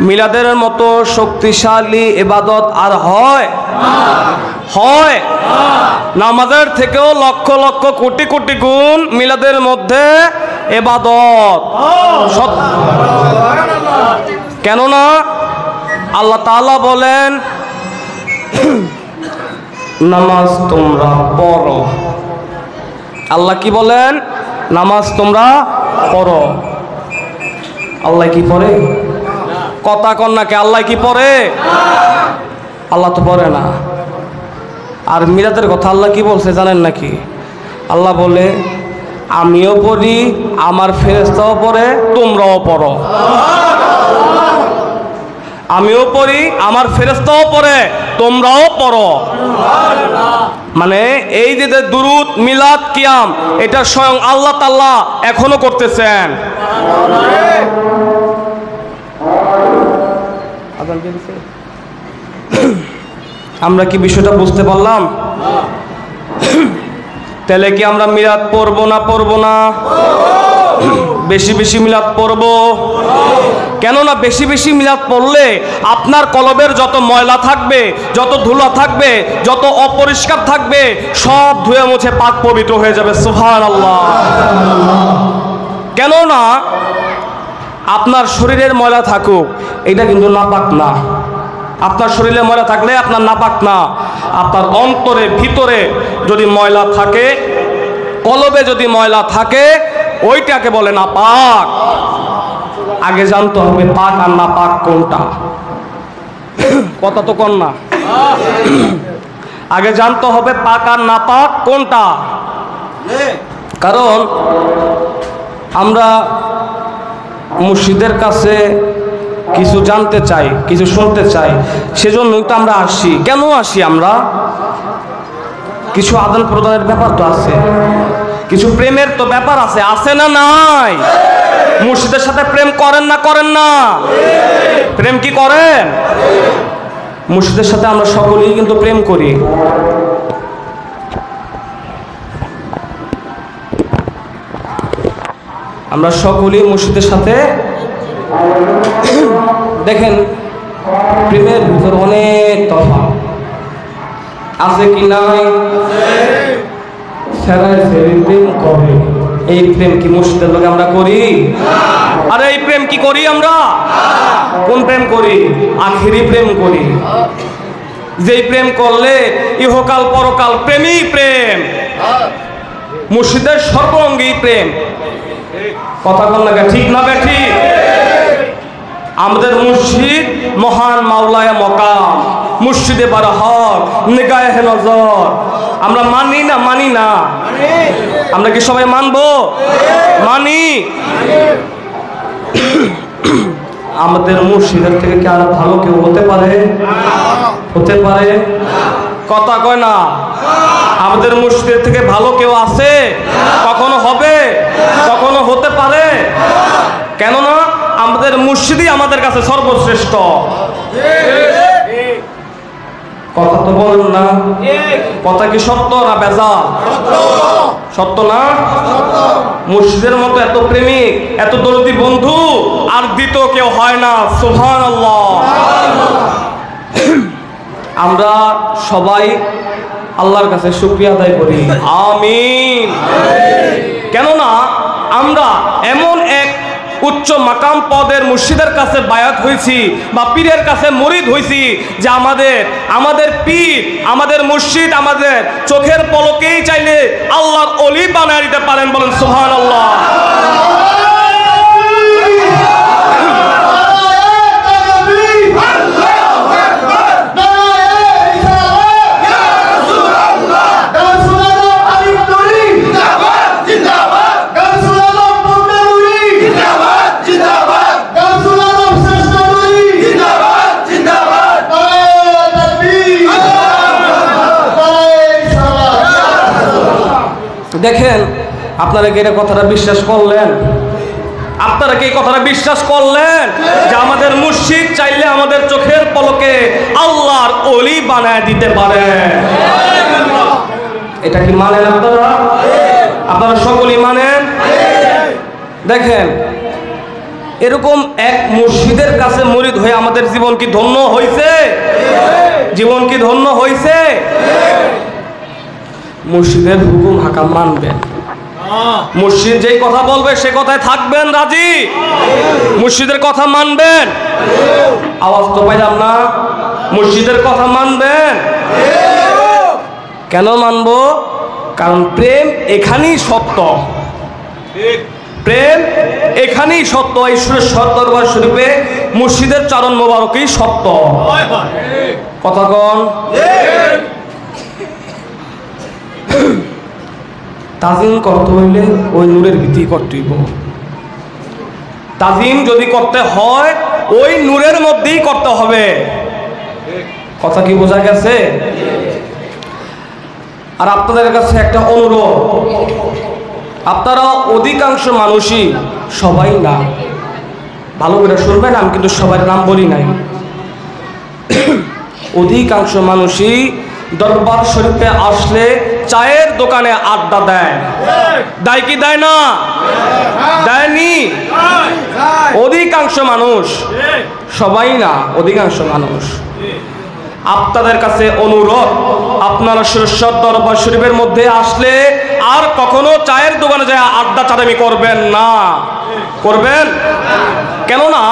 মিলাদের মতো শক্তিশালী ইবাদত আর হয়? হয়। নামাজের থেকেও লক্ষ লক্ষ কোটি কোটি গুণ মিলাদের মধ্যে ইবাদত। কেননা আল্লাহ তাআলা বলেন, নামাজ তোমরা পড়ো। আল্লাহ কি বলেন? নামাজ তোমরা পড়ো। আল্লাহ কি পড়ে? কথা কন্যাকে আল্লাহ কি পড়ে? আল্লাহ তো পড়ে না। আর মিলাদের কথা আল্লাহ কি বলছে জানেন নাকি? আল্লাহ বলে, আমিও পড়ি, আমার ফেরেশতাও পড়ে, তোমরাও পড়ো। আমিও পড়ি, আমার ফেরেশতাও পড়ে, তোমরাও পড়ো। মানে এই যে দুরুদ মিলাদ কিয়াম, এটা স্বয়ং আল্লাহ তাআলা এখনো করতেছেন। আমরা কি বিষয়টা বুঝতে পারলাম? তাহলে কি আমরা মিলাদ পড়বো না পড়বো না? বেশি বেশি মিলাদ পড়বো। কেননা বেশি বেশি মিলাদ পড়লে আপনার কলবের যত ময়লা থাকবে, যত ধুলা থাকবে, যত অপরিষ্কার থাকবে, সব ধুয়ে মুছে পাক পবিত্র হয়ে যাবে। সুবহানাল্লাহ। কেননা আপনার শরীরের ময়লা থাকুক, এটা কিন্তু নাপাক না। আপনার শরীরে ময়লা থাকলে আপনার নাপাক না। আপনার অন্তরে ভিতরে যদি ময়লা থাকে, কলবে যদি ময়লা থাকে, ওইটাকে বলে নাপাক। আগে জানতে হবে পাক আর নাপাক কোনটা। কথা তো কন না। আগে জানতে হবে পাক আর নাপাক কোনটা। কারণ আমরা মুর্শিদের কাছে কিছু জানতে চাই, কিছু শুনতে চাই, সেজন্যই তো আমরা আসি। কেন আসি আমরা? কিছু আদান প্রদানের ব্যাপার তো আছে, কিছু প্রেমের তো ব্যাপার আছে, আছে না নাই? মুর্শিদের সাথে প্রেম করেন না করেন না? প্রেম কি করেন? মুর্শিদের সাথে আমরা সকলেই কিন্তু প্রেম করি। আমরা সকলেই মুর্শিদের সাথে। দেখেন প্রেমের ভিতর অনেক তফাৎ আছে কি নাই? প্রেম করে, এই প্রেম কি মুর্শিদের লোক আমরা করি? আরে এই প্রেম কি করি আমরা? কোন প্রেম করি? আখিরি প্রেম করি, যেই প্রেম করলে ইহকাল পরকাল প্রেমই প্রেম, মুর্শিদের সর্বাঙ্গী প্রেম। কথা বল না, ঠিক না বেঠি? আমাদের মুর্শিদ মহান মাওলায়ে মকাম, মুর্শিদে বারহক, নিগাহে নজর। আমরা মানি না? মানি না? আমরা কি সবাই মানবো? মানি। আমাদের মুর্শিদের থেকে কি আর ভালো কেউ হতে পারে? হতে পারে? কথা কয় না। আমাদের মুর্শিদের থেকে ভালো কেউ আছে? কখনো হবে? কখনো হতে পারে? কেননা আমাদের মুর্শিদই আমাদের কাছে সর্বশ্রেষ্ঠ। কথা তো বলেন না। কথা কি সত্য না বেজাল? সত্য না? মুর্শিদের মতো এত প্রেমিক, এত দরদি বন্ধু আর দ্বিতীয় কেউ হয় না। সুবহানাল্লাহ। আমরা সবাই আল্লাহর কাছে শুকরিয়া আদায় করি। আমিন। কেননা আমরা এমন এক উচ্চ মাকাম পদের মুর্শিদের কাছে বায়াত হয়েছি বা পীরের কাছে মুরিদ হয়েছি যে আমাদের পীর, আমাদের মুর্শিদ আমাদের চোখের পলকেই চাইলে আল্লাহর ওলি বানায় দিতে পারেন। বলেন সুবহানাল্লাহ। দেখেন আপনারা কি এই কথাটা বিশ্বাস করলেন? আপনারা কি এই কথাটা বিশ্বাস করলেন যে আমাদের মুর্শিদ চাইলে আমাদের চোখের পলকে আল্লাহর ওলি বানায় দিতে পারে? এটা কি মানেন আপনারা? আপনারা সকলেই মানেন? দেখেন এরকম এক মুর্শিদের কাছে মুরিদ হয়ে আমাদের জীবন কি ধন্য হয়েছে? জীবন কি ধন্য হয়েছে? মুর্শিদের হুকুম হাকাম মানবেন, মুর্শিদ যেই কথা বলবে সে কথায় থাকবেন রাজি, মুর্শিদের কথা মানবেন। আওয়াজ তো পাইলাম না। মুর্শিদের কথা মানবেন। কেন মানবো? কারণ প্রেম এখানেই সত্য, প্রেম এখানেই সত্য। এই সুরেশ্বর দরবার শরীফে মুর্শিদের চরণ মোবারকই সত্য। কথা কন। তাজিম করতে হইলে ওই নূরের ভিত্তি করতে হইব। তাজিম যদি করতে হয় ওই নূরের মধ্যেই করতে হবে। কথা কি বোঝা গেছে? আর আপনাদের কাছে একটা অনুরোধ, আপনারা অধিকাংশ মানুষই, সবাই না, ভালো করে শুনবেন, আমি কিন্তু সবার নাম বলি নাই, অধিকাংশ মানুষই দরবার শরীফে আসলে চায়ের দোকানে আড্ডা দেয়। দেয় কি দেয় না? দেয়নি? অধিকাংশ মানুষ, সবাই না, অধিকাংশ মানুষ। আপনাদের কাছে অনুরোধ, আপনারা সুরেশ্বর দরবার শরীফের মধ্যে আসলে আর কখনো চায়ের দোকানে যায় আড্ডা চাটামি করবেন না। করবেন? কেননা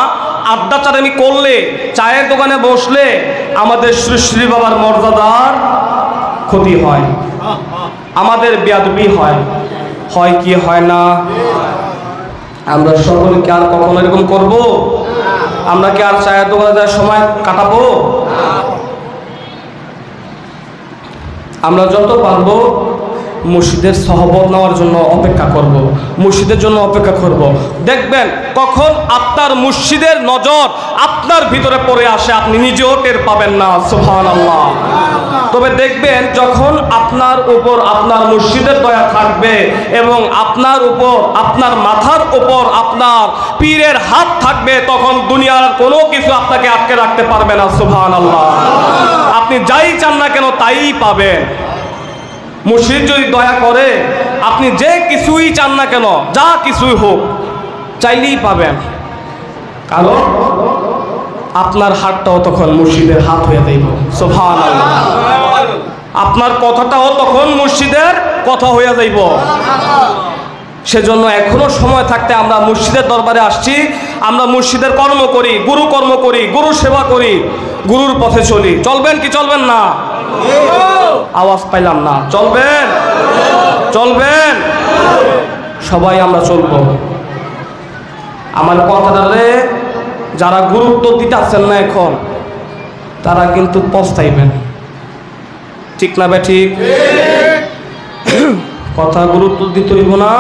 আড্ডা চাটামি করলে, চায়ের দোকানে বসলে আমাদের শ্রী শ্রী বাবার মর্যাদার ক্ষতি হয়, আমাদের বেয়াদবি হয়। হয় কি হয় না? আমরা সকলে কি আর কখনো এরকম করব? আমরা কি আর চায়ের দোকানে যায় সময় কাটাবো? আমরা যত পারবো মুর্শিদের সহবত নেওয়ার জন্য অপেক্ষা করব, মুর্শিদের জন্য অপেক্ষা করব। দেখবেন কখন আপনার মুর্শিদের নজর আপনার ভিতরে পড়ে আসে আপনি নিজেও টের পাবেন না। সুবহানাল্লাহ। তবে দেখবেন যখন আপনার উপর আপনার মুর্শিদের দয়া থাকবে এবং আপনার উপর, আপনার মাথার উপর আপনার পীরের হাত থাকবে, তখন দুনিয়ার কোনো কিছু আপনাকে আটকে রাখতে পারবে না। সুবহানাল্লাহ। আপনি যাই চান না কেন তাই পাবেন। মুর্শিদ যদি দয়া করে আপনি যে কিছুই চান না কেন, যা কিছুই হোক, চাইলেই পাবেন। কারণ আপনার হাতটাও তখন মুর্শিদের হাত হয়ে যাইব। সুবহানাল্লাহ। আপনার কথাটাও তখন মুর্শিদের কথা হয়ে যাইব। সেজন্য এখনো সময় থাকতে আমরা মুর্শিদের দরবারে আসছি, আমরা মুর্শিদের কর্ম করি, গুরু কর্ম করি, গুরু সেবা করি, গুরুর পথে চলি। চলবেন কি চলবেন না? আওয়াজ পাইলাম না। চলবেন? চলবেন? সবাই আমরা চলবো। আমার কথাটারে যারা গুরুত্ব দিতেছেন না এখন, তারা কিন্তু পস্তাইবেন। ঠিক না বে ঠিক? কথা গুরুত্ব দিতে হইব না।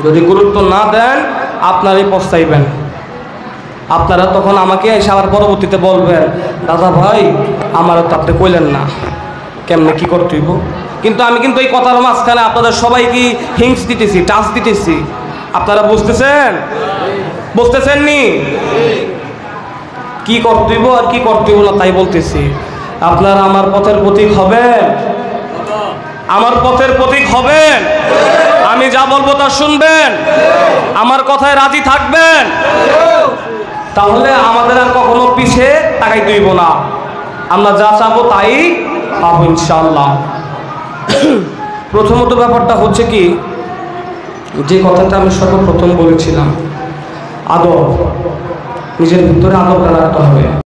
যদি গুরুত্ব না দেন আপনারই পস্তাইবেন। আপনারা তখন আমাকে এসে আবার পরবর্তীতে বলবেন, দাদা ভাই আমারও তো আপনি কইলেন না, কেমনে কি করতে হইব। কিন্তু আমি কিন্তু এই কথার মাঝখানে আপনাদের সবাইকে হিংস দিতেছি, টাচ দিতেছি। আপনারা বুঝতেছেন? বুঝতেছেন নি? কি করতে হইব আর কি করতে হইব না তাই বলতেছি। আপনারা আমার পথের প্রতীক হবেন, আমার পথের প্রতীক হবেন। আমি যা বলবো তা শুনবেন, আমার কথায় রাজি থাকবেন, তাহলে আমাদের আর কখনো পিছে তাকাই দিব না। আমরা যা চাবো তাই পাবো ইনশাআল্লাহ। প্রথমত ব্যাপারটা হচ্ছে কি, যে কথাটা আমি সর্বপ্রথম বলেছিলাম, আদব, নিজের ভিতরে আদবটা রাখতে হবে।